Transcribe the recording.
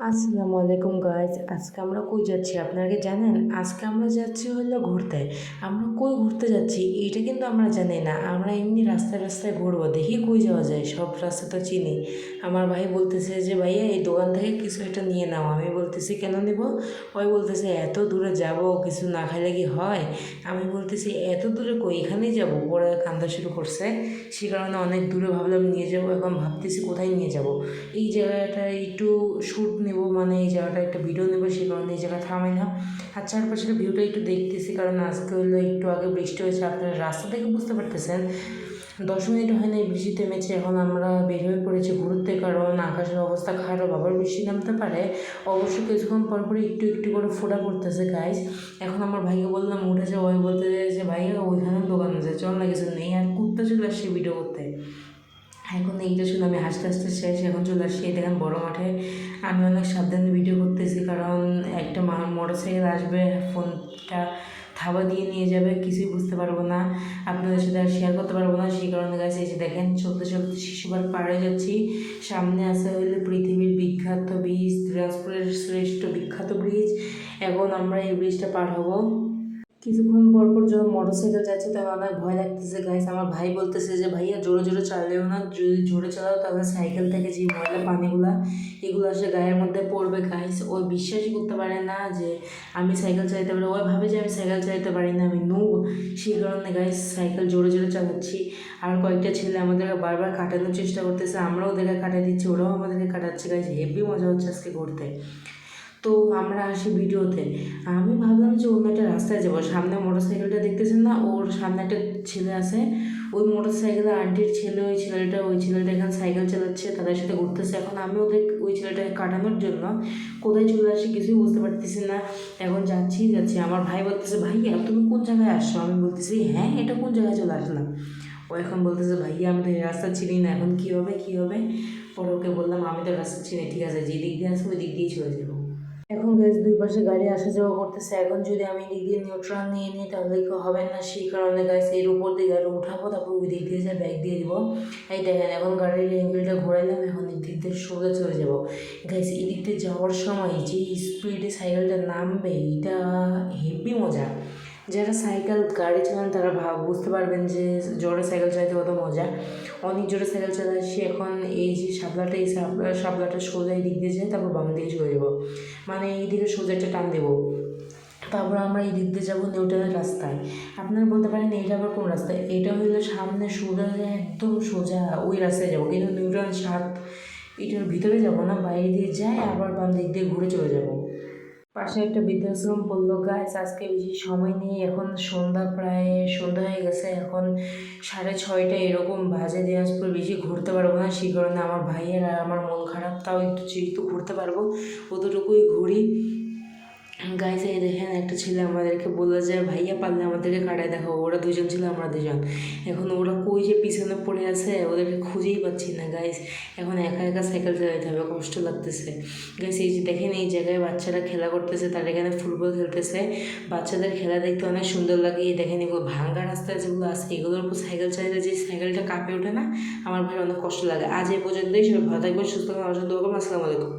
আসসালামু আলাইকুম গাইজ। আজকে আমরা কই যাচ্ছি আপনারা কি জানেন? আজকে আমরা যাচ্ছি হলো ঘুরতে। আমরা কই ঘুরতে যাচ্ছি এইটা কিন্তু আমরা জানি না। আমরা এমনি রাস্তায় রাস্তায় ঘুরবো, দেখি কই যাওয়া যায়। সব রাস্তা তো চিনি। আমার ভাই বলতেছে যে ভাইয়া এই দোকান থেকে কিছু একটা নিয়ে নাও। আমি বলতেছি কেন নিব? ওই বলতেছে এত দূরে যাব, কিছু না খাইলে কি হয়? আমি বলতেছি এত দূরে কই, এখানেই যাব। পরে কান্দা শুরু করছে। সে কারণে অনেক দূরে ভাবলাম নিয়ে যাবো। এখন ভাবতেছি কোথায় নিয়ে যাব। এই জায়গাটা একটু শ্যুট নেব, মানে এই জায়গাটা একটা ভিডিও নেবো, সে কারণে এই জায়গা থামাই না। আর চারপাশের ভিউটা একটু দেখতেছি, কারণ আজকে হলো একটু আগে বৃষ্টি হয়েছে। আপনারা রাস্তা থেকে বুঝতে পারতেছেন 10 মিনিট হয় না এই বৃষ্টি থেমেছে। এখন আমরা বের হয়ে পড়েছি ঘুরতে, কারণ আকাশের অবস্থা খারাপ, আবার বৃষ্টি নামতে পারে। অবশ্য কিছুক্ষণ পর পর একটু একটু করে ফোঁটা পড়তেছে গাইজ। এখন আমার ভাইকে বললাম উঠে যে, ওই বলতে যে ভাইয়া ওইখানে দোকান আছে, চল না কিছু নেই। আর কুত্তা চলে আসছে ভিডিও করতে। এখন এইটা শুনে আমি হাসতে হাসতে শেষ। এখন চলে আসছি দেখেন বড় মাঠে। আমি অনেক সাবধানে ভিডিও করতেছি, কারণ একটা মোটর সাইকেল আসবে, ফোনটা থাবা দিয়ে নিয়ে যাবে, কিছুই বুঝতে পারবো না, আপনাদের সাথে আর শেয়ার করতে পারবো না। সেই কারণে গাছ এসে দেখেন চলতে চলতে শিশুবার পাড়ে যাচ্ছি। সামনে আছে হইলে পৃথিবীর বিখ্যাত ব্রিজ, দিনাজপুরের শ্রেষ্ঠ বিখ্যাত ব্রিজ। এখন আমরা এই ব্রিজটা পার হবো। কিছুক্ষণ পর পর যখন মোটর সাইকেল যাচ্ছে তখন অনেক ভয় লাগতেছে গাইস। আমার ভাই বলতেছে যে ভাইয়া জোরে জোরে চালালেও না, যদি জোরে চালাও তাহলে সাইকেল থেকে যে ময়লা পানিগুলা এগুলো আসে গায়ের মধ্যে পড়বে গাইস। ও বিশ্বাসই করতে পারে না যে আমি সাইকেল চালাতে পারি। ওই ভাবে যে আমি সাইকেল চালাতে পারি না, আমি নুব। সেই কারণে গাইস সাইকেল জোরে জোরে চালাচ্ছি। আর কয়েকটা ছেলে আমাদেরকে বারবার কাটানোর চেষ্টা করতেছে, আমরাও ওদেরকে কাটাই দিচ্ছি, ওরাও আমাদেরকে কাটাচ্ছে গাইস। হেভি মজা হচ্ছে আজকে ঘুরতে। তো আমরা আসি ভিডিওতে। আমি ভাবলাম যে অন্য একটা রাস্তায় যাবো। সামনে মোটর সাইকেলটা দেখতেছেন না, ওর সামনে একটা ছেলে আছে, ওই মোটর সাইকেলে আন্টির ছেলে, ওই ছেলেটা এখানে সাইকেল চালাচ্ছে, তাদের সাথে ঘুরতেছে। এখন আমি ওই ছেলেটাকে কাটানোর জন্য কোথায় চলে আসি কিছুই বুঝতে পারতেছি না। এখন যাচ্ছি। আমার ভাই বলতেছে ভাইয়া তুমি কোন জায়গায় আসছো? আমি বলতেছি হ্যাঁ, এটা কোন জায়গায় চলে আসলাম? ও এখন বলতেছে ভাইয়া আমি তো এই রাস্তা চিনি না, এখন কী হবে? পরে ওকে বললাম আমি তো রাস্তা চিনি, ঠিক আছে যে দিক দিয়ে আসবো ওই দিক দিয়েই চলে যাবো। এখন গ্যাস দুই পাশে গাড়ি আসা যাওয়া করতেছে। এখন যদি আমি দিক দিয়ে নিউট্রাল নিয়ে নিই তাহলে কেউ হবে না। সেই কারণে গাছ এর উপর দিয়ে গাড়ি উঠাবো, তারপর ওই দিক দিয়ে যায় ব্যাগ দিয়ে দিব। এই দেখেন এখন গাড়ির অ্যাঙ্গেলটা ঘোরাইলাম, এখন এই দিক দিয়ে সোজা চলে যাবো। গ্যাস এই দিক দিয়ে যাওয়ার সময় যে স্পিডে সাইকেলটা নামবে এটা হেভি মজা। যারা সাইকেল গাড়ি চালান তারা বুঝতে পারবেন যে জোরে সাইকেল চালাতে কত মজা। অনেক জোরে সাইকেল চালাচ্ছি। এখন এই যে শাপলাটা, এই শাপলাটা সোজা এই দিক দিয়ে যায়, তারপর বাম দিকে চলে যাবো, মানে এই দিকে সোজা একটা টান দেবো। তারপর আমরা এই দিক দিয়ে যাবো নিউটনের রাস্তায়। আপনারা বলতে পারেন এইটা আবার কোন রাস্তায়? এটা হইলো সামনে সোজা একদম সোজা ওই রাস্তায় যাবো, কিন্তু নিউটন 7 এটার ভিতরে যাবো না, বাইরে দিয়ে যায়, আবার বাম দিক দিয়ে ঘুরে চলে যাবো। পাশে একটা বৃদ্ধাশ্রম পড়লো গাছ। আজকে বেশি সময় নেই, এখন প্রায় সন্ধ্যা হয়ে গেছে। এখন 6:30 এরকম বাজে। দিনাজপুর বেশি ঘুরতে পারবো না, সেই কারণে আমার ভাইয়ের আর আমার মন খারাপ, তাও একটু যেহেতু ঘুরতে পারবো অতটুকুই ঘুরি। গাইস এই দেখেন একটা ছেলে আমাদেরকে বললো যে ভাইয়া পারলে আমাদেরকে কাটায় দেখাবো। ওরা দুজন ছিল, আমরা দুজন। এখন ওরা কই যে পিছনে পড়ে আছে, ওদেরকে খুঁজেই পাচ্ছি না গাইস। এখন একা একা সাইকেল চালাতে হবে, কষ্ট লাগতেছে গাইস। এই যে দেখেন এই জায়গায় বাচ্চারা খেলা করতেছে, তারা এখানে ফুটবল খেলতেছে। বাচ্চাদের খেলা দেখতে অনেক সুন্দর লাগে। এই দেখেন এগুলো ভাঙ্গা রাস্তায় যেগুলো আছে এগুলোর উপর সাইকেল চালাতে যে সাইকেলটা কাঁপে ওঠে না, আমার ভাই অনেক কষ্ট লাগে। আজ এই পর্যন্তই। সবাই ভালো থাকবেন, সুস্থ থাকবেন। আমার সাথে আসসালামু আলাইকুম।